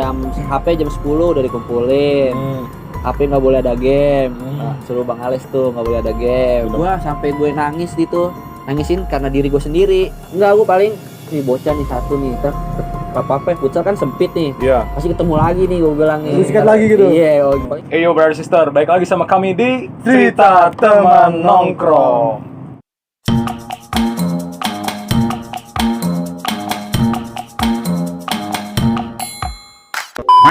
HP jam 10 udah dikumpulin. HP nggak boleh ada game. Nah, suruh Bang Alex tuh nggak boleh ada game. Gua sampai gue nangis gitu, nangisin karena diri gue sendiri. Enggak, gue paling nih bocah nih satu nih, apa futsal kan sempit nih. Iya. Pasti ketemu lagi nih gue bilang nih. Sikat lagi gitu. Iya. Hey yo brother sister, balik lagi sama kami di Cerita Teman Nongkrong.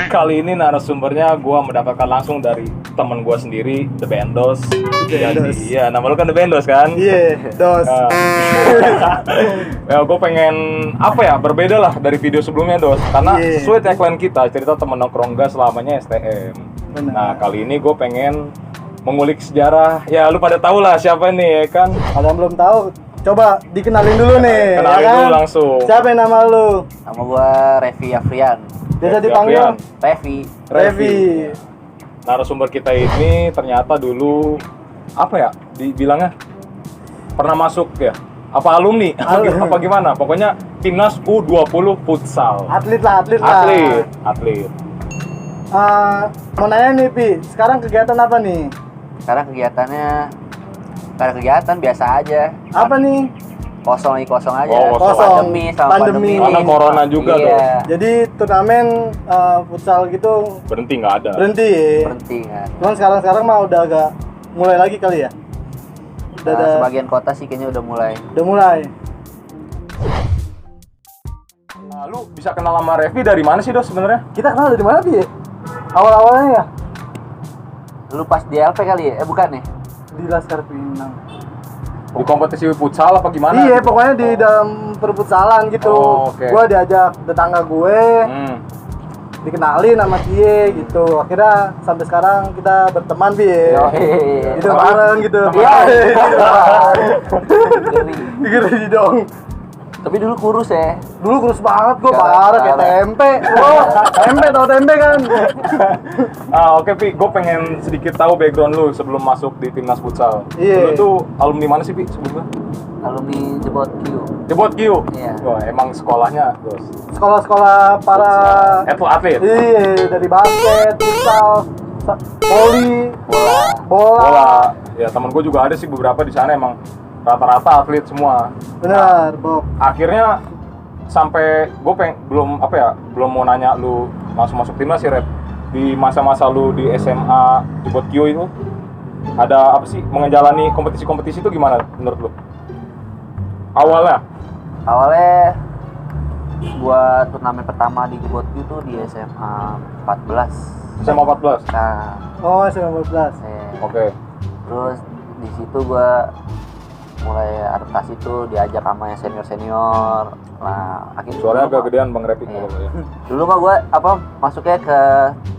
Kali ini narasumbernya gue mendapatkan langsung dari temen gue sendiri, The Bendos. Jadi, iya, nama lu kan The Bendos kan? Iya, dos. Ya, gue pengen apa ya, berbeda lah dari video sebelumnya, Dos. Karena sesuai tagline kita, cerita temen nongkrong gak selamanya STM. Benar. Nah, kali ini gue pengen mengulik sejarah. Ya, lu pada tahu lah siapa nih, ya kan? Kalau belum tahu, coba dikenalin dulu nih. Kenalin ya kan? dulu langsung. Siapa yang nama lu? Nama gua Revi Afrian. Biasa Revi dipanggil Afrian. Revi. Narasumber kita ini ternyata dulu apa ya dibilangnya pernah masuk ya, apa alumni apa gimana, pokoknya timnas U20 futsal. Atlet lah. Atlet. Mau nanya nih Pi, sekarang kegiatan apa nih? Sekarang kegiatan biasa aja. Apa nih? Kosong aja. Oh, kosong. Pandemi. Karena corona juga, iya. Jadi turnamen futsal gitu Berhenti nggak ada. berhenti. Penting kan. Cuman sekarang mah udah agak mulai lagi kali ya. Udah ada, Sebagian kota sih kayaknya udah mulai. udah mulai. Nah, lu bisa kenal sama Revi dari mana sih, Dos, sebenarnya? Kita kenal dari mana Pi? Awal-awalnya ya Lu pas di LP kali ya? Bukan nih. di Laskar Pinang. Di kompetisi futsal apa gimana? Iya, pokoknya di dalam perputsalan gitu. Oh, oke. Gua diajak tetangga gue, dikenalin sama dia gitu. Akhirnya sampai sekarang kita berteman Bi. Itu bareng gitu. Iya. Gini dong. Tapi dulu kurus ya. Dulu kurus banget gua, Iya, parah kayak parah. tempe. Oh, tempe kan. Oke, Pi, gue pengen sedikit tahu background lu sebelum masuk di timnas futsal. Iya. Lu tuh alumni mana sih, Pi, sebelumnya? Alumni Jebot Q. Jebot Q. Iya. Wah, emang sekolahnya, Dos. Sekolah-sekolah para Atlet. iya, dari basket, futsal, voli, bola. Ya, temen gue juga ada sih beberapa di sana, emang rata-rata atlet semua. Benar, Bob. Akhirnya sampai gue belum mau nanya lu masuk timnas sih, Red. Di masa-masa lu di SMA Jebot Q itu ada apa sih, menjalani kompetisi-kompetisi itu gimana menurut lu? Awalnya Gua turnamen pertama di Jebot Q tuh di SMA 14. SMA 14. Nah, Oh, 19. Oke. terus di situ gua mulai adaptasi tuh, diajak sama yang senior. Nah, akhirnya Suaranya dulu agak gedean Bang Repi. Iya. Dulu mah gua masuknya ke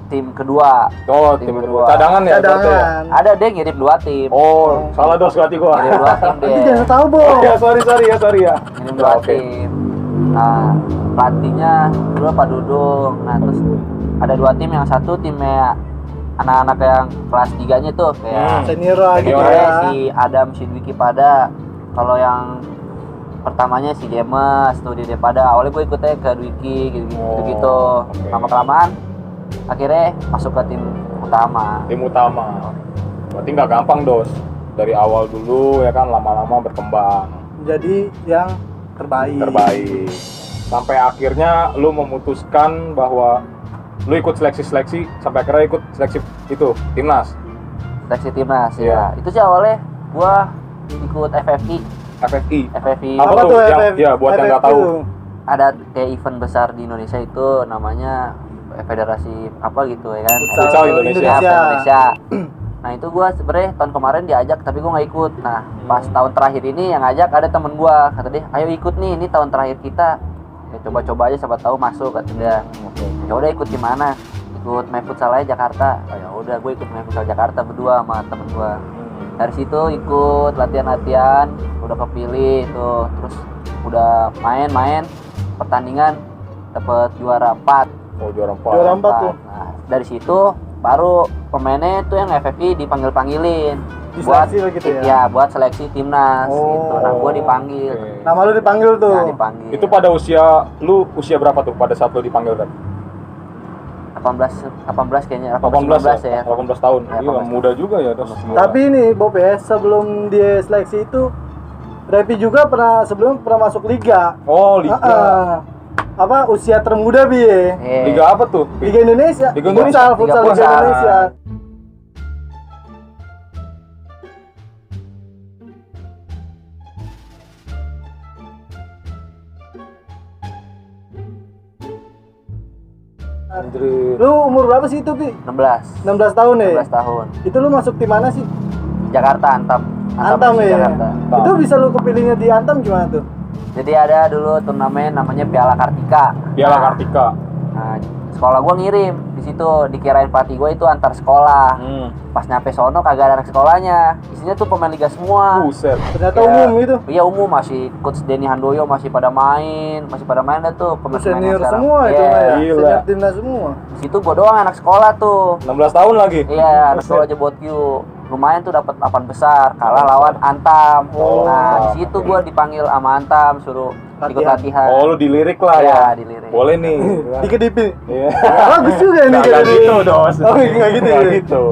tim kedua. Oh, Tim tim kedua. cadangan ya? berarti ya? Cadangan. Ada deh ngirim 2 tim. Oh, salah Dos berarti gua. Ngirim 2 tim Nanti deh. jangan tahu, Bob. Ya, sorry ya. Ngirim 2 Oke. tim. Nah, pelatihnya dulu Pak Dudung. Nah, terus ada 2 tim, yang satu timnya anak-anak yang kelas 3-nya tuh kayak Senior lah gitu Senior ya. si Adam Sidwiki pada. Kalau yang pertamanya si Demes tuh di Depada. Awalnya gue ikutnya ke Dwiki gitu. oke. Lama-kelamaan akhirnya masuk ke tim utama. Tim utama. Berarti nggak gampang, Dos. Dari awal dulu ya kan, lama-lama berkembang. Jadi yang terbaik. Sampai akhirnya lu memutuskan bahwa lu ikut seleksi sampai akhirnya ikut seleksi itu timnas. Seleksi timnas Iya. ya. Itu sih awalnya gua ikut FFI. FFI. FFI Apa tuh? Yang- FF? ya, buat yang nggak tahu. ada kayak event besar di Indonesia itu namanya Federasi apa gitu ya kan. Futsal Indonesia. Indonesia. Nah, itu gua sebenarnya tahun kemarin diajak tapi gua nggak ikut. Nah, pas tahun terakhir ini yang ngajak ada temen gua, kata dia, "Ayo ikut nih, ini tahun terakhir kita. Ya coba-coba aja siapa tahu masuk," kata dia. Ya udah, ikut gimana? Ikut main futsal aja Jakarta. Oh, ya udah, gue ikut main futsal Jakarta berdua sama temen gua. Dari situ ikut latihan-latihan, udah kepilih tuh, terus udah main pertandingan, dapet juara 4. Oh, juara 4. Juara 4 tuh. Nah, dari situ baru pemainnya tuh yang FFI dipanggil-panggilin Diseleksi lah gitu ya? Iya, buat seleksi timnas Oh, gitu. Nah, gua dipanggil. Oke. Nama lu dipanggil tuh. Nah, dipanggil. Itu pada usia berapa tuh pada saat lu dipanggil, Red? 18 kayaknya 18 19 ya. 18 tahun. Ya, Iya, 18 muda juga ya, Dos. Tapi ini Bob ya, sebelum dia seleksi itu Repi juga sebelum pernah masuk liga. Oh, liga. Apa usia termuda Bi ya? Liga apa tuh? Liga Indonesia. Liga Indonesia. Futsal Liga Futsal. Indonesia. Anjir. Lu umur berapa sih itu, Bi? 16 tahun ya? 16 tahun. Itu lu masuk tim mana sih? Jakarta Antam Antam FC ya. Jakarta. Itu bisa lu kepilihnya di Antam gimana tuh? Jadi ada dulu turnamen namanya Piala Kartika. Piala Kartika. Nah, sekolah gua ngirim di situ, dikirain pelatih gua itu antar sekolah. Pas nyampe sono kagak ada anak sekolahnya. Isinya tuh pemain liga semua. Buset. Ternyata Ya, umum itu. Iya umum, masih coach Denny Handoyo masih pada main dah tuh pemain-pemain yang Senior sekarang. semua itu Iya. mah ya. Gila. Senior timnas semua. Di situ gua doang anak sekolah tuh. 16 tahun lagi. Iya, anak sekolah Jebot Q. Lumayan tuh dapat 8 besar, kalah lawan Antam. Oh, Nah, di situ gua dipanggil sama Antam suruh ikut latihan. Oh, lu dilirik lah Iya, ya. dilirik. Boleh nih. Dikit-dikit. Iya. Bagus juga nih. Nggak gitu, Dos. Oh, nggak gitu ya? Nggak gitu.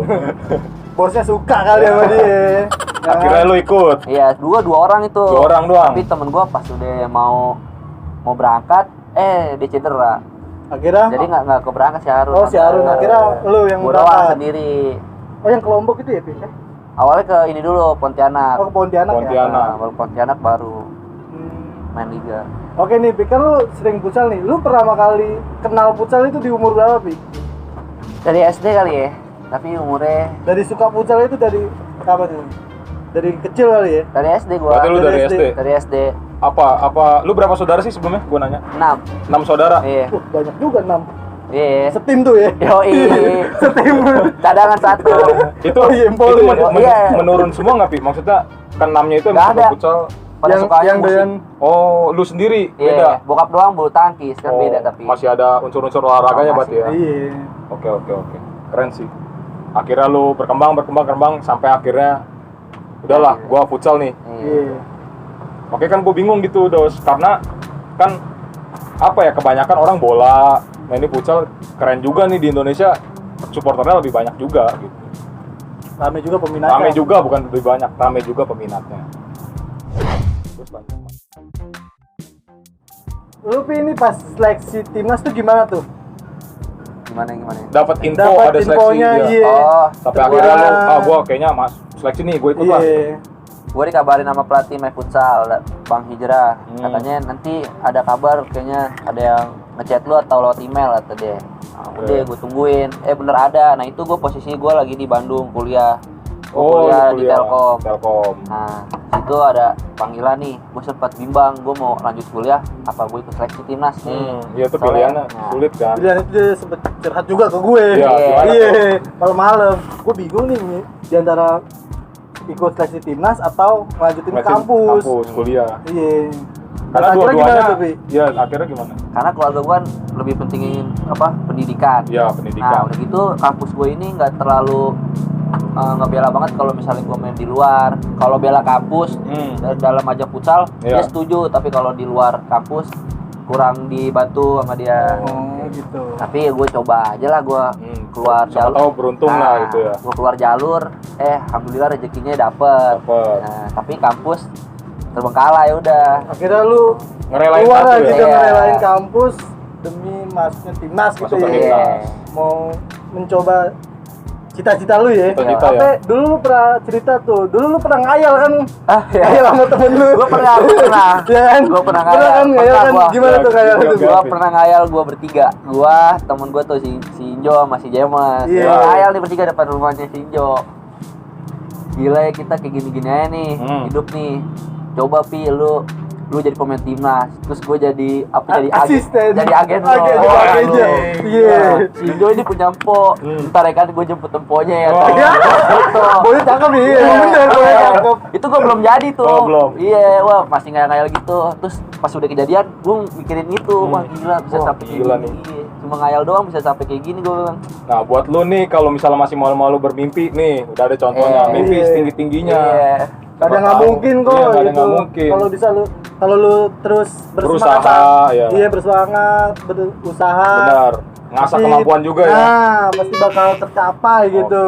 Bosnya suka kali sama dia. Akhirnya lu ikut. Iya, dua orang itu. 2 orang doang. Tapi temen gua pas udah mau berangkat, dia cedera. Akhirnya Jadi nggak keberangkat si Harun. Oh, si Harun. Akhirnya lu yang gua doang berangkat. sendiri. Oh, yang ke Lombok itu ya, Pi? Awalnya ke ini dulu Pontianak. Oh, ke Pontianak ya? Pontianak. Baru Pontianak baru Hmm. main liga. Oke nih, Pi, kan lu sering futsal nih. Lu pertama kali kenal futsal itu di umur berapa, Pi? Dari SD kali ya. Tapi umurnya Dari suka futsal itu dari kapan tuh? Dari kecil kali ya? dari SD gua. Berarti lu dari Dari SD. Dari SD Apa lu berapa saudara sih sebelumnya? Gua nanya. 6. 6 saudara. Iya. Banyak juga 6. Iya. Setim tuh ya? Yoi. Setim. Cadangan 1. Itu Oh, iya, Empoli. Iya. menurun semua nggak, Pi? Maksudnya kan 6-nya itu Nggak emang ada. suka futsal. Pada sukanya yang musik. doyan Oh, lu sendiri Iya, beda. bokap doang bulu tangkis kan Oh, beda tapi. masih ada unsur-unsur olahraganya Oh, berarti ya. Iya. Oke. Keren sih. Akhirnya lu berkembang sampai akhirnya udahlah, gua futsal nih. Iya. Oke, kan gue bingung gitu, Dos, karena kan apa ya, kebanyakan orang bola, nah ini futsal keren juga nih di Indonesia, supporternya lebih banyak juga gitu. Rame juga peminatnya. Rame juga, bukan lebih banyak, rame juga peminatnya. Terus lanjut. Lu, Pi, ini pas seleksi timnas tuh gimana tuh? Gimana? Dapat info Dapat ada seleksi infonya, dia. iya. Oh, Sampai akhirnya lu, gua kayaknya seleksi nih, gue ikut lah. Iya. gue dikabarin sama pelatih main futsal Bang Hijrah. Katanya nanti ada kabar, kayaknya ada yang ngechat lu atau lewat email kata dia. Nah, udah gue tungguin, bener ada. Nah itu gue posisinya gue lagi di Bandung kuliah. Gua kuliah di Telkom. Nah situ ada panggilan nih, gue sempat bimbang, gue mau lanjut kuliah apa gue ikut seleksi timnas nih. Iya, itu Soalnya, pilihannya sulit kan. Pilihan itu dia sempet curhat juga ke gue. Iya, gimana Iya. Malam-malam, gue bingung nih di antara ikut seleksi timnas atau melanjutin ke kampus. kuliah. Iya. Karena Akhirnya gimana dua-duanya, tuh, Pi? ya akhirnya gimana? Karena keluarga gue kan lebih pentingin pendidikan. Ya, Nah pendidikan. udah gitu kampus gue ini nggak terlalu ngebela banget kalau misalnya gue main di luar. Kalau bela kampus dalam ajang futsal dia setuju, tapi kalau di luar kampus kurang dibantu sama dia. Oh gitu. Tapi gue coba aja lah, gue keluar Siapa jalur. tahu beruntung lah gitu ya. Gue keluar jalur, alhamdulillah rezekinya dapet. Dapet. Nah, tapi kampus terbengkalai udah. Akhirnya lu Ngerelain keluar satu lah ya? gitu, Iya. ngerelain kampus demi masuknya timnas gitu Masuk ke ya. timnas. Mau mencoba cita-cita lu ya. Cita-cita Tapi ya. dulu lu pernah cerita tuh, dulu lu pernah ngayal kan? Iya. Ngayal sama temen lu. Gue pernah. Iya kan? Gue pernah Pernah ngayal. kan ngayal Pernah kan? gua. Gimana tuh ngayal Iya, itu? iya. Gue pernah ngayal, gue bertiga. Gue, temen gue tuh si Injo sama si Jemas. Iya. Gua ngayal nih bertiga depan rumahnya si Injo. Gila ya, kita kayak gini-gini aja nih hidup nih. Coba Pi, lu jadi pemain timnas, terus gue jadi Asisten. jadi agen lo. Agen, jadi agennya. Iya. Si Injo ini punya empo, ntar ya kan gue jemput emponya ya. Oh. Gitu. Boleh cakep nih, bener boleh cakep. Itu gue belum jadi tuh. Oh, belum. Iya, wah masih ngayal gitu. Terus pas udah kejadian, gue mikirin itu, wah gila bisa Wah, sampai kayak gila gini. nih. Iya. Cuma ngayal doang bisa sampai kayak gini gue bilang. Nah, buat lu nih kalau misalnya masih malu-malu bermimpi nih, udah ada contohnya, mimpi Iya. setinggi-tingginya. Iya. Kadang nggak mungkin kok Iya, kadang gitu. nggak mungkin. Kalau lu terus Berusaha, ya. Iya, bersemangat, berusaha. Benar. ngasah kemampuan juga ya. Nah, pasti bakal tercapai gitu.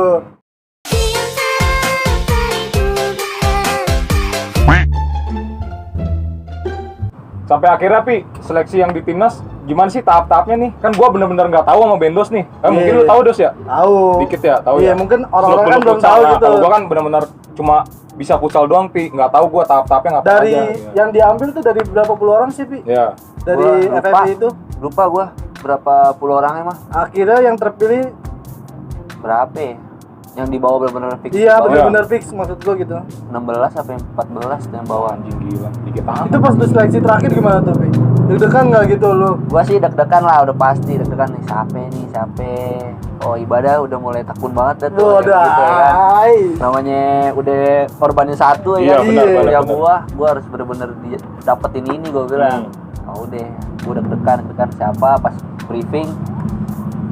Sampai akhirnya Pi, seleksi yang di timnas gimana sih tahap-tahapnya nih? Kan gua bener-bener nggak tahu sama Bendos nih. Mungkin lu tahu Dos ya? Tahu. Dikit ya, tahu Iya, ya. mungkin orang-orang kan belum futsal. tahu Nah, gitu. kalau gua kan bener-bener cuma bisa futsal doang Pi, nggak tahu gua tahap-tahapnya ngapain Dari aja. yang diambil tuh dari berapa puluh orang sih, Pi? Ya. Dari Gua lupa. FFI itu. Lupa gua berapa puluh orang emang? Akhirnya yang terpilih Berapa ya? Yang dibawa benar-benar fix. iya Bawa benar-benar fix maksud gua gitu. 16 sampai 14 yang bawa. Anjing gila, dikit amat. Itu pas lu seleksi terakhir gimana tuh, Pi? Deg-degan nggak gitu lu? Gua sih deg-degan lah, udah pasti deg-degan nih siapa. Oh, ibadah udah mulai takun banget dah tuh. Waduh, Gitu ya kan. ay. Namanya udah korbanin satu Iya, ya. benar, benar, Yang benar. gua harus bener-bener dapetin ini gua bilang. Oh udah, gua deg-degan siapa pas briefing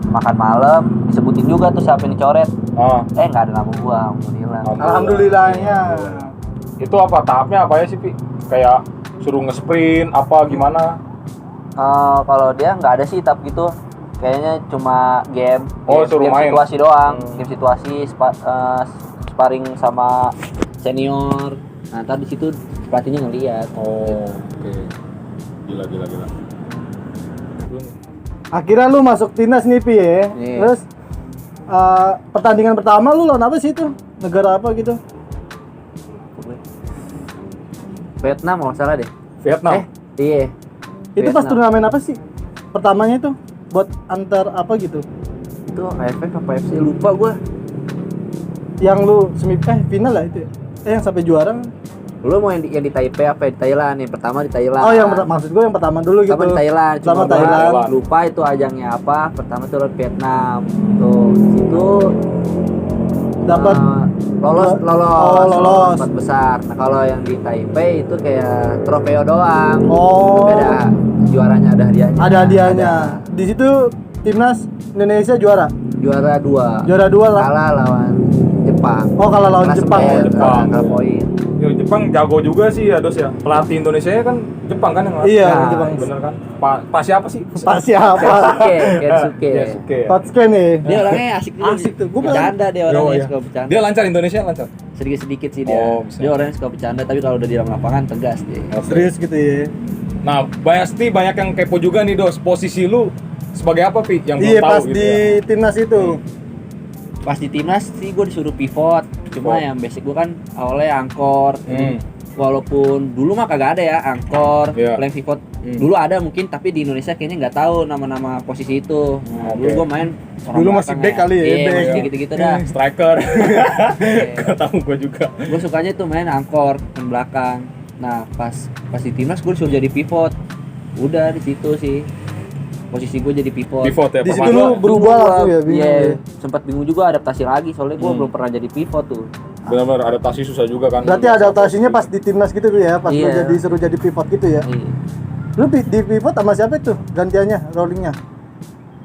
makan malam disebutin juga tuh siapa yang dicoret. Ah, Nggak ada nama gua, alhamdulillah. Alhamdulillahnya. itu apa tahapnya apa ya sih Pi? Kayak suruh nge-sprint apa gimana? Kalau dia nggak ada sih tahap gitu, kayaknya cuma game, Oh, suruh game main. situasi doang, game situasi, sparring sama senior. Nah, ntar di situ pelatihnya ngeliat. Oh, oke. Gila. Akhirnya lu masuk timnas nih, Pi ya. Iya. Terus pertandingan pertama lu lawan apa sih itu? Negara apa gitu? Vietnam kalau nggak salah deh. Vietnam. Iya. Itu pas Vietnam. turnamen apa sih? Pertamanya itu buat antar apa gitu? Itu AFF apa FC lupa gua. Yang lu final lah itu ya? Yang sampai juara? Lu mau yang di Taipei apa di Thailand? Yang pertama di Thailand. Oh, maksud gue yang pertama dulu gitu. Pertama di Thailand. Pertama gua Thailand. lupa itu ajangnya apa. Pertama tuh lawan Vietnam. Tuh di situ Dapat lolos lolos. empat besar. Nah kalau yang di Taipei itu kayak trofeo doang. Oh. Beda, juaranya ada hadiahnya. Ada hadiahnya. Di situ timnas Indonesia juara. Juara 2. Juara 2 lah. Kalah lawan Jepang. Oh, kalah lawan Klasemen, Jepang ya. Jepang. kalah poin. Yo, Jepang jago juga sih ya Dos ya. Pelatih Indonesia kan Jepang kan yang ngelatih. Iya, Nah, Jepang. Bener kan? Pak siapa sih? Pak siapa? Kensuke. Kensuke ya. Tatsuke nih. Dia orangnya asik juga. Asik tuh. Gua bercanda dia Yo, orangnya iya. suka bercanda. Dia lancar Indonesia lancar. Sedikit-sedikit sih dia. Oh, bisa. Dia orangnya suka bercanda tapi kalau udah di dalam lapangan tegas dia. Serius gitu ya. Nah, banyak yang kepo juga nih Dos. Posisi lu sebagai apa Pi? Yang belum Iya, tahu pas gitu di ya. timnas itu. Pas di timnas sih gue disuruh pivot. Cuma Pivot. yang basic gue kan awalnya angkor. Walaupun dulu mah kagak ada ya angkor, Iya. flank pivot. Dulu ada mungkin tapi di Indonesia kayaknya nggak tahu nama-nama posisi itu. Nah, Oke. dulu gue main orang Dulu masih belakang back kali ya, Iya, back. masih gitu-gitu dah. Striker. Gak tahu gue juga. Gue sukanya tuh main angkor, main belakang. Nah, pas di timnas gue disuruh jadi pivot. Udah di situ sih. Posisi gue jadi pivot. Pivot ya. Di situ pemain lu berubah langsung ya, bingung Iya, ya. sempat bingung juga adaptasi lagi soalnya gue belum pernah jadi pivot tuh. benar-benar adaptasi susah juga kan. Berarti adaptasinya pas di timnas gitu ya, pas lu Iya. jadi suruh jadi pivot gitu ya. Iya. Lu di pivot sama siapa itu? Gantiannya, rollingnya?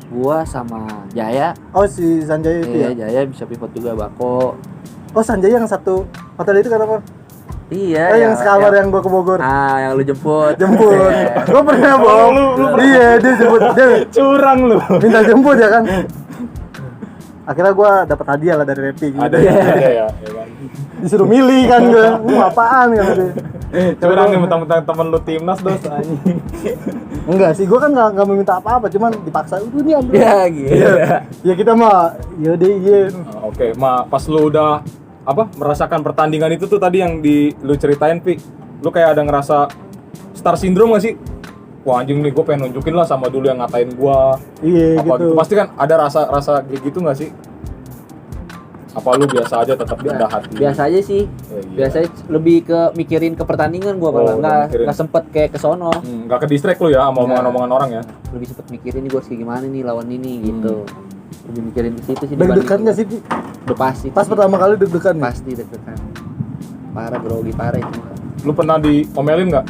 Gua sama Jaya. Oh, si Sanjaya itu Iya, ya? Jaya bisa pivot juga, Bako. Oh, Sanjaya yang satu hotel itu kenapa? Iya, Oh, yang sekamar yang gua ke Bogor. yang lu jemput. Jemput. Iya. Gua pernah bohong. Iya, dia jemput. Dia Curang lu. minta jemput ya kan. Akhirnya gua dapat hadiah lah dari Repi gitu. Ada ya kan. Disuruh milih kan gua. Apaan kan gitu. Curang nih mentang-mentang temen lu timnas Dos anjing. Enggak sih, gua kan enggak meminta apa-apa, cuman dipaksa. Udah nih ambil. Ya, gitu. Ya kita mah yaudah iya. Oke, pas lu udah merasakan pertandingan itu tuh tadi yang lu ceritain Pi, lu kayak ada ngerasa star syndrome gak sih? Wah anjing nih, gue pengen nunjukin lah sama dulu yang ngatain gua. Iya Apa gitu. gitu. Pasti kan ada rasa kayak gitu gak sih? Apa lu biasa aja tetap rendah hati? Biasa aja sih. Ya, iya. Biasanya lebih ke mikirin ke pertandingan gua Oh, malah udah mikirin. nggak sempet kayak ke sono. Gak ke distract lu ya sama omongan-omongan orang ya? Lebih sempet mikirin nih gua harus kayak gimana nih lawan ini gitu. Lebih mikirin ke situ sih. Deg-degan nggak sih? Pi? Udah pasti. Pas pertama kali deg-degan nih. Pasti deg-degan. Parah grogi parah itu. Lu pernah diomelin gak?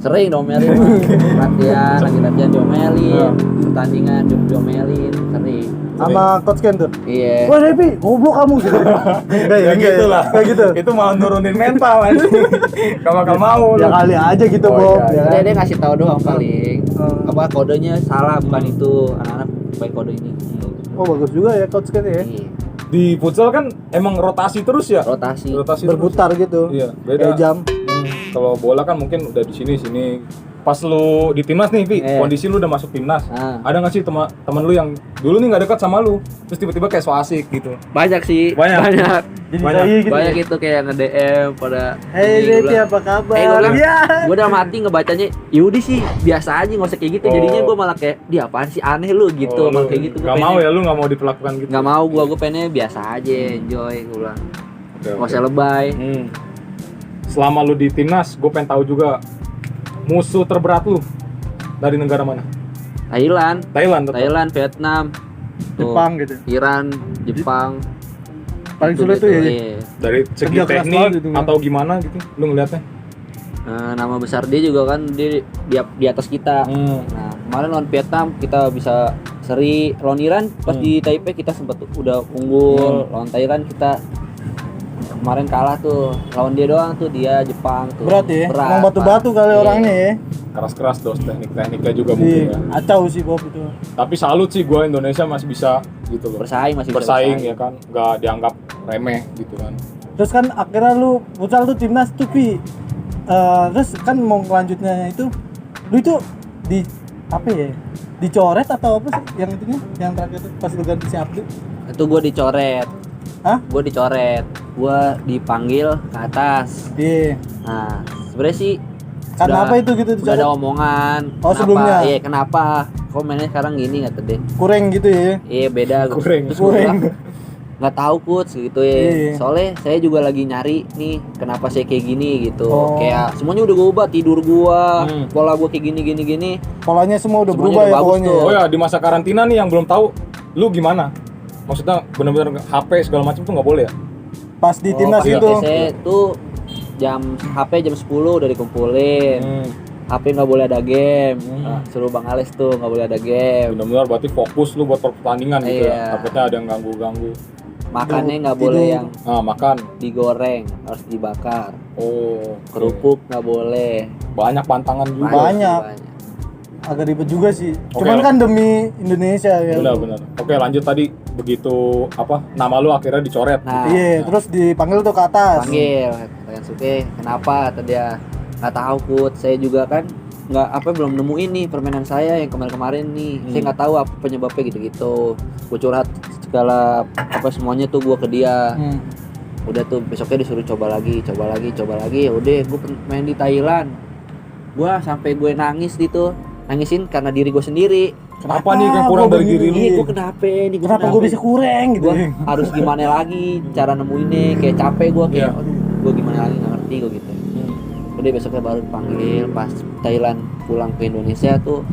Sering diomelin mah. latihan diomelin, pertandingan diomelin, sering. Sama coach Ken tuh. Iya. Wah, Repi, goblok kamu gitu. Enggak ya, Ya gitu lah. Kayak gitu. Itu malah nurunin mental anjing. Gak bakal mau Ya lu. kali aja gitu, Oh, Bob. iya, Ya Dia, kan? dia ngasih tahu doang paling. Hmm. Apa kodenya salah bukan itu. Anak-anak pakai kode ini. Oh bagus juga ya coach kan ya. Iya. Di futsal kan emang rotasi terus ya. Rotasi. Berputar gitu. Iya, beda. Kayak jam. Kalau bola kan mungkin udah di sini. Pas lu di timnas nih, Vi, kondisi lu udah masuk timnas. Ada nggak sih teman lu yang dulu nih nggak dekat sama lu, terus tiba-tiba kayak so asik gitu? Banyak sih. Banyak. Jadi Banyak. saya gitu. Banyak Ya? itu kayak nge-DM pada Hey Reti apa kabar? gue bilang, Iya. gue udah mati ngebacanya, yaudah sih biasa aja nggak usah kayak gitu. Jadinya gue malah kayak, dia apaan sih aneh lu gitu, malah kayak gitu. Gak mau ya, lu nggak mau diperlakukan gitu? Nggak mau, gue pengennya biasa aja, enjoy, gue bilang. Oke, Nggak usah lebay. Selama lu di timnas, gue pengen tahu juga musuh terberat lu dari negara mana? Thailand, Tetap. Vietnam, tuh, Jepang gitu. Iran, Jepang. Paling sulit tuh ya. Iya. Dari segi Kerja keras teknik banget gitu, kan? atau gimana gitu, lu ngeliatnya? Nama besar dia juga kan dia di atas kita. Nah, kemarin lawan Vietnam kita bisa seri, lawan Iran pas di Taipei kita sempat udah unggul, lawan Thailand kita kemarin kalah tuh, lawan dia doang tuh, dia Jepang tuh. Berat ya. Berat, Emang batu-batu kali Iya. orangnya ya. Keras-keras dos, tekniknya juga mungkin ya. Acau sih Bob itu. Tapi salut sih, gue Indonesia masih bisa gitu loh. Bersaing masih bisa Bersaing ya kan, nggak dianggap remeh gitu kan. Terus kan akhirnya lu futsal tuh timnas tuh Pi. Terus kan mau kelanjutnya itu lu itu di apa ya? Dicoret atau apa sih yang itunya? Yang terakhir tuh pas lu ganti si Abdu. Itu gue dicoret. Hah? Gue dicoret. Gue dipanggil ke atas. Iya. Nah, sebenarnya sih Karena udah- apa itu gitu udah ada dicoret? omongan. Oh, sebelumnya? Iya, kenapa? Kok mainnya sekarang gini kata deh. Kurang gitu ya. Iya beda. Kurang. Terus gue Kurang. bilang, nggak tahu coach gitu ya. Iya. Soalnya saya juga lagi nyari nih kenapa saya kayak gini gitu. Oh. Kayak semuanya udah gue ubah, tidur gua, pola gua kayak gini. Polanya semua udah Semuanya berubah udah ya bagus pokoknya. tuh. ya. Oh ya, di masa karantina nih yang belum tahu, lu gimana? Maksudnya bener-bener HP segala macam tuh nggak boleh ya? Pas di timnas Pas itu. saya tuh HP jam 10 udah dikumpulin. HP nggak boleh ada game. Nah, suruh Bang Alex tuh nggak boleh ada game. Benar-benar berarti fokus lu buat pertandingan gitu Iya. ya. Takutnya ada yang ganggu-ganggu. Makannya nggak Tidur. boleh yang Makan. digoreng, harus dibakar. Oh, Kerupuk nggak boleh. banyak pantangan juga. Banyak. Agak ribet juga sih. Oke. Cuman kan demi Indonesia ya. Benar-benar. Oke, lanjut tadi begitu nama lu akhirnya dicoret. Nah, Iya, terus dipanggil tuh ke atas. panggil Kensuke, kenapa? Kata dia nggak tahu coach, saya juga kan belum nemuin nih permainan saya yang kemarin nih. Saya nggak tahu apa penyebabnya gitu. Gue curhat segala semuanya tuh gue ke dia. Udah tuh besoknya disuruh coba lagi. Ya udah gue main di Thailand. Gue sampai gue nangis gitu. Nangisin karena diri gue sendiri. Kenapa nih yang kurang gua dari diri lu? Ini gue kenapa nih? Kenapa gue bisa kurang gitu? Gue harus gimana lagi cara nemuinnya, kayak capek gue kayak Iya. aduh gue gimana lagi nggak ngerti gue gitu. Udah besoknya baru dipanggil pas Thailand pulang ke Indonesia tuh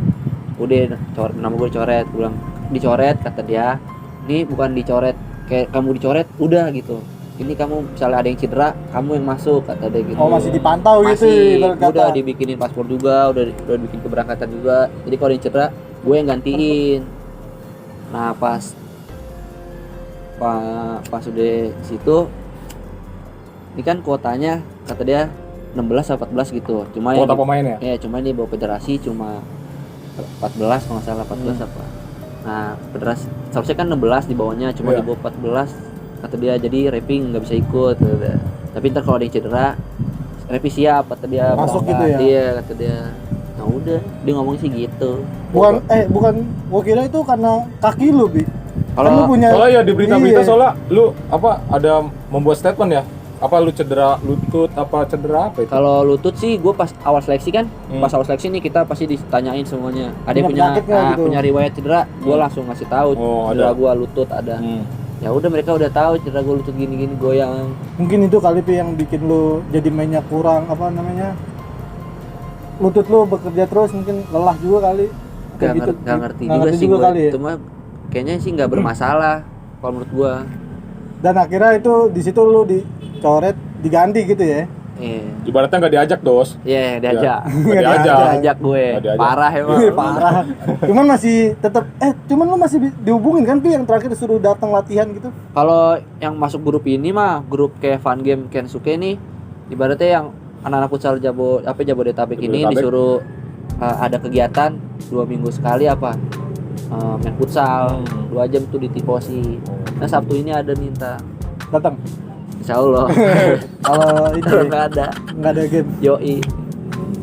udah nama gue dicoret, pulang dicoret kata dia. Ini bukan dicoret kayak kamu dicoret udah gitu, ini kamu misalnya ada yang cedera kamu yang masuk kata dia gitu. Oh, masih dipantau gitu Masih, ibarat kata. udah dibikinin paspor juga, udah bikin keberangkatan juga, jadi kalau ada yang cedera gue yang gantiin. Nah pas udah situ ini kan kuotanya kata dia 16 atau 14 gitu, cuma Kuota pemainnya? ya cuma ini bawa federasi cuma 14 kalau nggak salah 14 apa. Nah federasi seharusnya kan 16 di bawahnya, cuma Iya. di bawah 14 kata dia, jadi Rapping nggak bisa ikut kata dia. Tapi ntar kalau ada yang cedera Rappi siap kata dia Masuk berangkat. gitu ya? Iya kata dia. Nah udah dia ngomong sih gitu. Bukan gua kira itu karena kaki lu, Bi. Kan lu Kalau punya Soalnya ya di berita-berita Iya. soalnya lu ada membuat statement ya? Apa lu cedera lutut apa cedera apa itu? kalau lutut sih gue pas awal seleksi kan, pas awal seleksi nih kita pasti ditanyain semuanya. Ada yang Punya penyakit nggak gitu? punya riwayat cedera, gue langsung ngasih tahu Oh, cedera ada. gue lutut ada. Ya udah mereka udah tahu cedera gue lutut gini-gini goyang. mungkin itu kali Pi yang bikin lu jadi mainnya kurang lutut lu bekerja terus, mungkin lelah juga kali. Kayak gitu. Gak ngerti Nggak juga ngerti sih juga gue. kali ya. Cuma kayaknya sih nggak bermasalah kalau menurut gue. Dan akhirnya itu di situ lu dicoret, diganti gitu ya. Iya. Ibaratnya nggak diajak dos. Iya, diajak. Nggak diajak. Diajak gue. Nggak diajak. Parah emang. Parah. Cuman masih tetap cuman lu masih dihubungin kan Pi yang terakhir disuruh datang latihan gitu. Kalau yang masuk grup ini mah grup kayak Fun Game Kensuke nih, ibaratnya yang anak-anak futsal Jabodetabek ini Jabodetabek. disuruh ada kegiatan 2 minggu sekali apa main futsal 2 jam tuh di Tifosi. Nah Sabtu ini ada minta. Datang. Insya Allah. Kalau itu Kalau nggak ada game. yoi.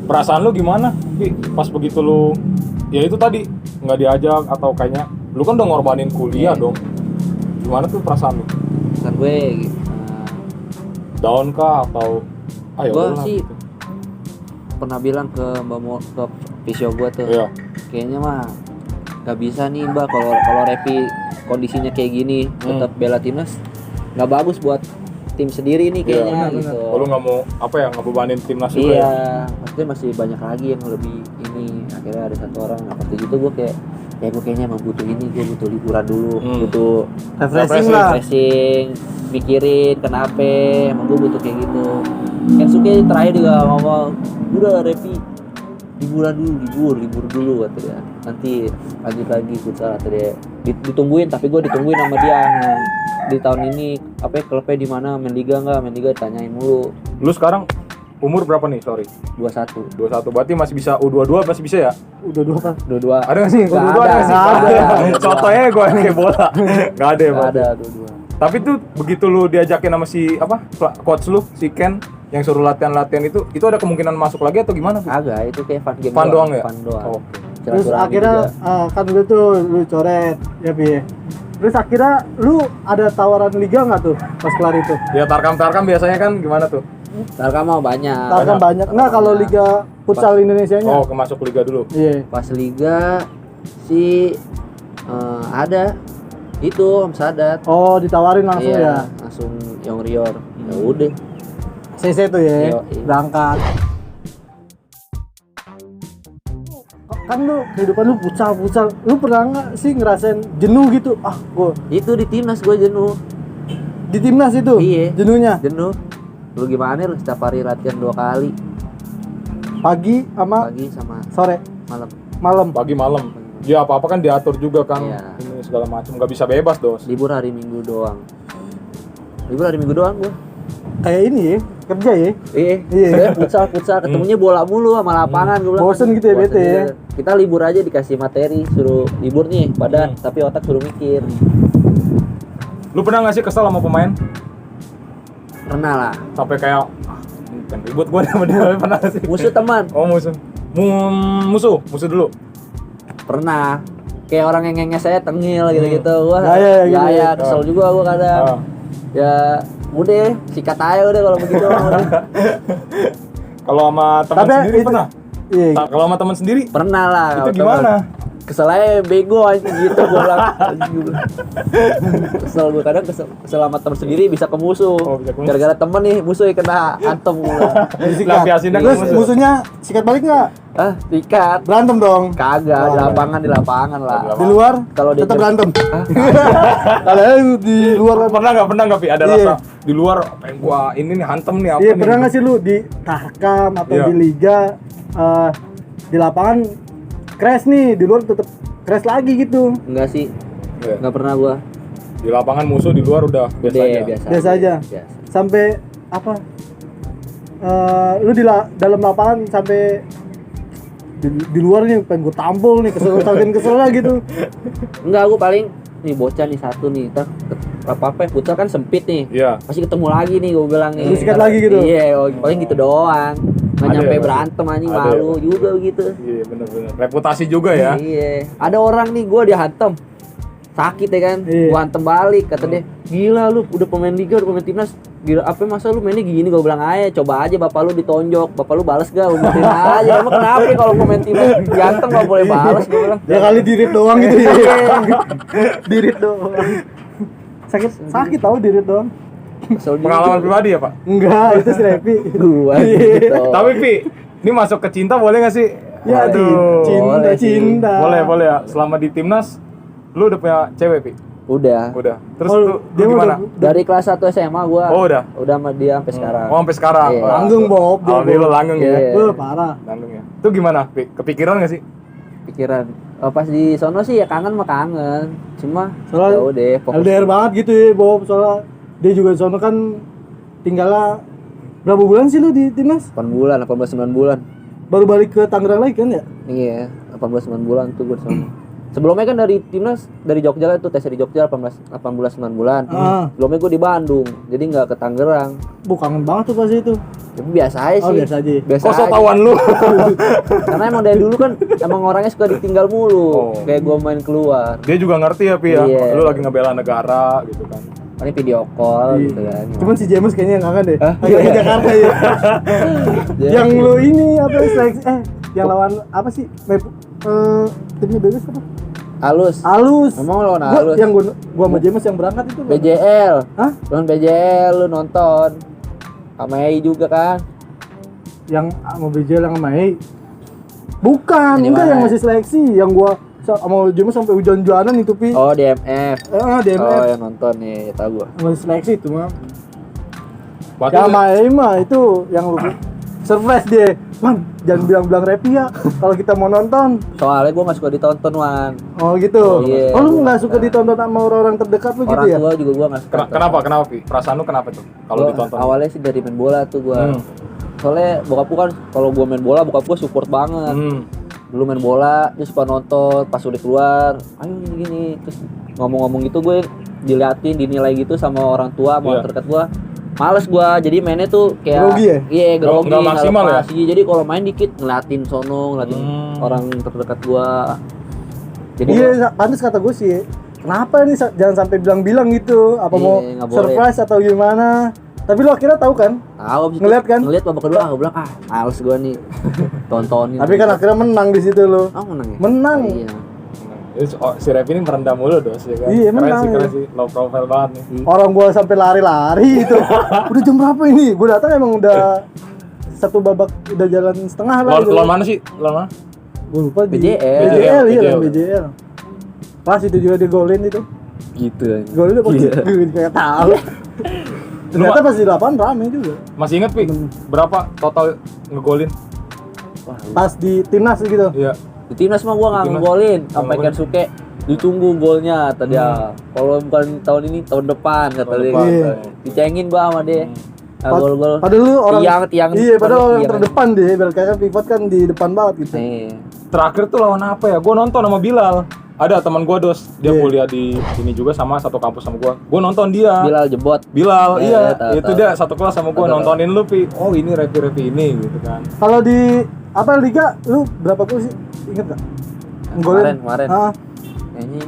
Perasaan lu gimana? Pi, pas begitu lu ya itu tadi nggak diajak atau kayaknya lu kan udah ngorbanin kuliah dong. Gimana tuh perasaan lu? Kan gue gitu. Down kah atau ayo Gue udahlah sih gitu. pernah bilang ke ke visio gue tuh. Iya. Kayaknya mah nggak bisa nih Mbak kalau Repi kondisinya kayak gini tetap bela timnas nggak bagus buat tim sendiri nih kayaknya gitu. Lu nggak mau apa ya ngebebanin timnas juga ya? Iya, maksudnya masih banyak lagi yang lebih ini. Akhirnya ada satu orang waktu itu gue kayak ya gue kayaknya emang butuh ini, gue butuh liburan dulu, butuh refreshing, mikirin kenapa, emang gue butuh kayak gitu. Kensuke terakhir juga ngomong, udah Repi liburan dulu, libur dulu kata dia. Nanti lanjut lagi futsal kata dia. Ditungguin, tapi gue ditungguin sama dia di tahun ini apa klubnya di mana, main liga tanyain mulu. Lu sekarang umur berapa nih? Sorry. 21 berarti masih bisa U22 masih bisa ya? Udah 2 kan? 22 Ada nggak sih? Nggak U22 ada, nggak sih? nggak ada. Contohnya gue kayak bola. Nggak ada ya, Nggak Bang? ada 22. Tapi tuh begitu lu diajakin sama si coach lu, si Ken yang suruh latihan itu ada kemungkinan masuk lagi atau gimana? Agak, itu kayak fun game Fun doang ya? Fun doang. Oke. Terus Silaturahmi akhirnya juga. kan lu coret ya Pi. Terus akhirnya lu ada tawaran liga nggak tuh pas kelar itu? Ya Tarkam biasanya kan gimana tuh? Tarkam mau banyak. Tarkam banyak. Nggak kalau liga futsal Indonesianya? Oh, masuk liga dulu. Iya. Pas liga si ada itu Om Sadat. Oh, ditawarin langsung Iya, ya. langsung Yong Rior. Ya udah. CC tuh ya. Iya. Berangkat. Kan lu kehidupan lu futsal. Lu pernah nggak sih ngerasain jenuh gitu? Gua Itu di timnas gue jenuh. di timnas itu. Iya. Jenuhnya Jenuh. Lu gimana lu setiap hari latihan 2 kali, pagi sama pagi sama sore, malam. malam. Pagi malam. Ya apa-apa kan diatur juga kan. Iya. Ini segala macam nggak bisa bebas, Dos. Libur hari Minggu doang gua. Kayak ini ya, kerja ya. Iya. Iya. Futsal ketemunya bola mulu sama lapangan gua bilang. Bosen gitu ya, Bosen bete ya. gitu. Kita libur aja dikasih materi, suruh libur nih badan, tapi otak suruh mikir. Lu pernah nggak sih kesel sama pemain? Pernah lah. Sampai kayak kan ribut gua sama dia pernah nggak sih? Musuh teman. Oh, musuh. Musuh dulu. Pernah. Kayak orang yang ngenges saya tengil gitu-gitu. Wah, Gaya gitu gaya, ya. kesel juga gua kadang. Ah. Ya udah, sikat aja udah kalau begitu. Kalau sama teman Tapi sendiri itu- pernah? Iya. Kalau sama teman sendiri Pernah lah. itu kalau gimana? temen. Kesel aja bego aja gitu gua bilang. Kesel gua kadang kesel sama temen sendiri bisa ke musuh. Oh, bisa ke musuh. Gara-gara temen nih musuh yang kena antem gua. Lampiasin aja Terus musuh. musuhnya sikat balik nggak? Dikat. Berantem dong. Kagak, di lapangan lah. Di luar Kalau dia tetap jam- berantem. Kalau di luar Pernah nggak Pi ada Iya. rasa di luar pengen gua ini nih hantem nih apa Iya, nih? pernah nggak sih lu di Tarkam atau Iya. di liga di lapangan crash nih, di luar tetap crash lagi gitu. Enggak sih, Iya. enggak pernah gua. Di lapangan musuh, di luar udah biasa Udah, aja. Biasa aja. Biasa. Sampai apa? Lu dalam lapangan sampai di luar nih pengen gue tampol nih, kesel lah gitu. Enggak, gua paling nih bocah nih satu nih, apa futsal kan sempit nih. Iya. Pasti ketemu lagi nih gua bilang nih. Lu sikat lagi gitu? Iya, paling gitu doang. Nggak Ada nyampe ya, berantem anjing, Ada malu ya. juga gitu. Iya bener-bener. Reputasi juga ya. Iya. Ada orang nih gua dihantem. Sakit ya kan? Iya. Gua hantem balik, kata dia, "Gila lu udah pemain liga, udah pemain timnas. Gila, apa masa lu mainnya gini?" Gua bilang, "Ayo coba aja bapak lu ditonjok. Bapak lu balas gak? Umpetin aja. Emang kenapa kalau pemain timnas dihantem enggak boleh balas?" Gua bilang. Ya kali dirit doang gitu ya. Iya. Dirit doang. Sakit tahu dirit doang. Kesel juga. Pengalaman pribadi ya Pak? Enggak, itu si Repi. Gua gitu. Tapi Pi, ini masuk ke cinta boleh nggak sih? Ya, Aduh. boleh sih. cinta. Boleh ya. Selama di timnas, lu udah punya cewek Pi? Udah. Udah. Terus Oh, lu dia gimana? Dari kelas 1 SMA gua. Oh udah. Udah sama dia sampai sekarang. Oh sampai sekarang. Iya. Wah, Langgeng, Bob. Dia, Alhamdulillah langgeng ya. Iya. Parah. Langgeng ya. Itu gimana Pi? Kepikiran nggak sih? Pikiran. Pas di sono sih ya kangen mah kangen. Cuma Soalnya ya udah fokus. LDR banget gitu ya, Bob. Soalnya dia juga di sono kan tinggalnya berapa bulan sih lu di timnas? 8 bulan, 18 9 bulan. Baru balik ke Tangerang lagi kan ya? Iya, 18 9 bulan tuh gue di sono. Sebelumnya kan dari timnas dari Jogja itu tes di Jogja 8 bulan 9 bulan. Sebelumnya gue di Bandung, jadi nggak ke Tangerang. Kangen banget tuh pas itu. Tapi biasa aja sih. Biasa aja. Kok so tawan lu? Karena emang dari dulu kan emang orangnya suka ditinggal mulu. Kayak gue main keluar. Dia juga ngerti ya Pi ya. Iya. Lu lagi ngebela negara gitu kan. Ini video call gitu kan. Cuman si James kayaknya yang kangen deh. Iya. Di Jakarta ya. Yang lu ini apa seleksi yang lawan apa sih? Timnya bebas apa? Alus. Ngomong lawan Alus. Yang gua sama James yang berangkat itu. BJL. Hah? Lawan BJL lu nonton. Sama Ei juga kan. Yang sama BJL yang sama Ei. Bukan, Ini enggak mana? yang masih seleksi. Yang gua sama James sampai hujan-hujanan itu Pi. Oh, DMF. DMF. Oh, yang nonton nih, tahu gua. Masih seleksi itu mah. Berarti Ya sama Ei mah itu yang lu surprise dia. Man, jangan bilang-bilang Repi ya kalau kita mau nonton. Soalnya gua nggak suka ditonton, Wan. Oh gitu. Iya. Oh lu nggak suka ditonton sama orang-orang terdekat lu gitu Orang ya? tua juga gua nggak suka. kenapa Pi? Perasaan lu kenapa tuh kalau Gua ditonton? Awalnya sih dari main bola tuh gua. Soalnya bokap gua kan kalau gua main bola bokap gua support banget. Dulu main bola dia suka nonton, pas udah keluar ayo gini terus ngomong-ngomong gitu gue diliatin dinilai gitu sama orang tua sama orang terdekat gua. Males gua jadi mainnya tuh kayak Grogi ya? Iya, grogi, Nggak maksimal ya? Iya, jadi kalau main dikit ngeliatin sono, ngeliatin orang terdekat gua. Jadi Iya, pantas kata gue sih. Kenapa nih jangan sampai bilang-bilang gitu? Apa Iya, mau nggak boleh. surprise atau gimana? Tapi lu akhirnya tahu kan? tahu abis itu Ngeliat kan? Ngeliat babak kedua gua bilang males gua nih. Tontonin. Tapi kan akhirnya menang di situ lu. oh, menang ya? Menang. Oh, iya. Si Repi ini merendah mulu dos ya kan. Iya, keren menang, sih, keren ya. sih. Low profile banget nih. Orang gua sampai lari-lari itu. Udah jam berapa ini? Gua datang emang udah satu babak udah jalan setengah lah. Lawan mana sih? Lawan mana? Gua lupa di BJL. BJL, iya BJL. lawan BJL. Pas itu juga dia golin itu. Gitu aja. Golin apa Iya. kayak tahu. Ternyata pas di lapangan rame juga. Masih inget Pi? Berapa total ngegolin? Wah, Pas di timnas gitu. Iya. di timnas mah gua nggak Timnas. ngegolin Nggak sampai ngegolin. Kensuke ditunggu golnya tadi ya. Kalau bukan tahun ini tahun depan kata Tahun dia. depan, Iya. Dicengin gua sama dia. Nah, gol-gol. Padahal lu orang tiang iya, padahal orang tiang. terdepan deh. Berkata pivot kan di depan banget gitu. Nih. Terakhir tuh lawan apa ya? Gue nonton sama Bilal. Ada teman gue dos, dia Iya. kuliah di sini juga sama satu kampus sama gue. Gue nonton dia. Bilal jebot. Bilal, Iya, iya, tahu, itu tahu. dia satu kelas sama gue Tahu, nontonin lu Pi. Oh ini Repi ini gitu kan. Kalau di apa liga lu berapa gol sih? Ingat enggak? Kemarin. Ah, Kayaknya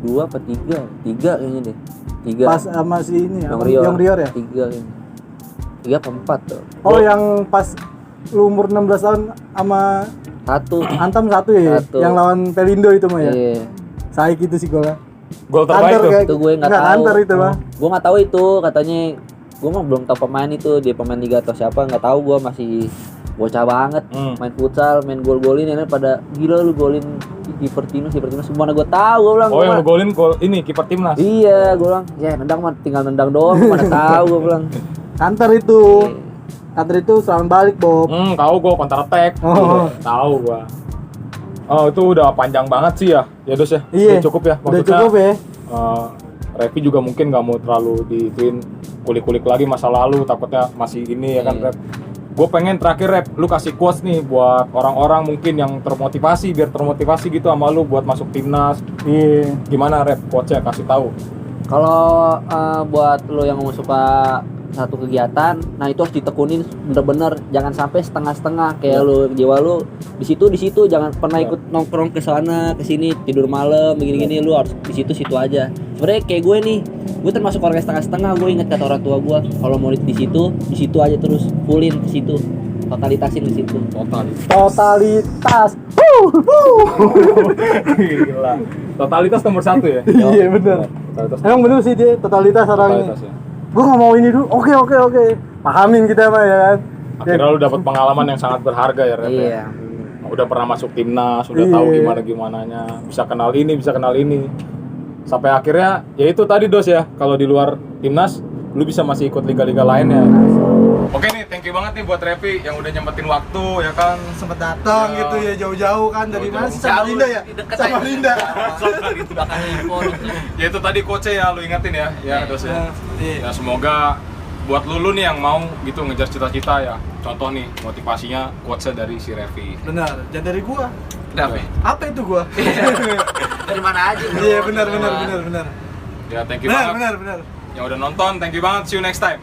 2 apa 3? 3 kayaknya deh. 3. pas sama si ini yang apa, Rior. yang Rior ya? 3 kayaknya. 3 apa 4 tuh. Oh, yang pas lu umur 16 tahun sama 1. Antam satu ya? Satu. Yang lawan Pelindo itu mah ya? Iya. Saik itu sih golnya. Gol terbaik tuh. kayak- Itu gue nggak tahu. Antar itu mah. Gue nggak tahu itu katanya. Gue mah belum tahu pemain itu, dia pemain liga atau siapa nggak tahu. Gue masih bocah banget main futsal, main gol-golin ini pada gila lu golin kiper timnas semua gue tahu gue bilang. Oh Gua yang mah, lu golin gol ini kiper timnas. iya gue bilang ya nendang mah tinggal nendang doang mana tahu gue bilang. Antar itu. Antar itu serangan balik, Bob. Tahu gue counter attack. Oh. Tahu gua. Oh itu udah panjang banget sih ya. Ya dos ya. Iya. Udah cukup ya. Udah cukup ya. Revi juga mungkin nggak mau terlalu diituin kulik-kulik lagi masa lalu, takutnya masih ini ya kan Iya. Rep. Gue pengen terakhir Rep, lu kasih quotes nih buat orang-orang mungkin yang termotivasi, biar termotivasi gitu sama lu buat masuk timnas. Iya. Gimana Rep quotesnya, kasih tahu. Kalau buat lo yang mau suka satu kegiatan, nah itu harus ditekunin bener-bener, jangan sampai setengah-setengah kayak lo jiwa lo di situ, jangan pernah ikut nongkrong ke sana ke sini tidur malam begini-gini, lu harus di situ aja. Sebenarnya kayak gue nih, gue termasuk orang setengah-setengah. Gue inget kata orang tua gue, kalau mau di situ aja terus fullin ke situ, totalitasin ke situ. Totalitas. Gila. Totalitas nomor 1 ya. Iya benar. Totalitas. Emang bener sih dia totalitas orangnya. Totalitas ya. Gue nggak mau ini dulu. Oke. Pahamin kita mah ya kan. Akhirnya lu dapat pengalaman yang sangat berharga ya Rep. Iya. Udah pernah masuk timnas, udah Iya. tahu gimananya, bisa kenal ini. Sampai akhirnya ya itu tadi dos ya, kalau di luar timnas lu bisa masih ikut liga-liga lainnya. Oke nih, thank you banget nih buat Revi yang udah nyempetin waktu ya kan. Sempet datang Ya. gitu ya jauh-jauh kan dari mana sih? Jauh, Samarinda ya? deket Samarinda. Di belakang info. Ya itu tadi coach ya lu ingetin ya, ya dos ya. Iya. Ya semoga buat lu nih yang mau gitu ngejar cita-cita ya. Contoh nih motivasinya quotes dari si Revi. Benar, jangan dari gua. Kenapa? Apa itu gua? Dari mana aja bro? Iya, benar. Ya thank you banget Benar. yang udah nonton. Thank you banget. See you next time.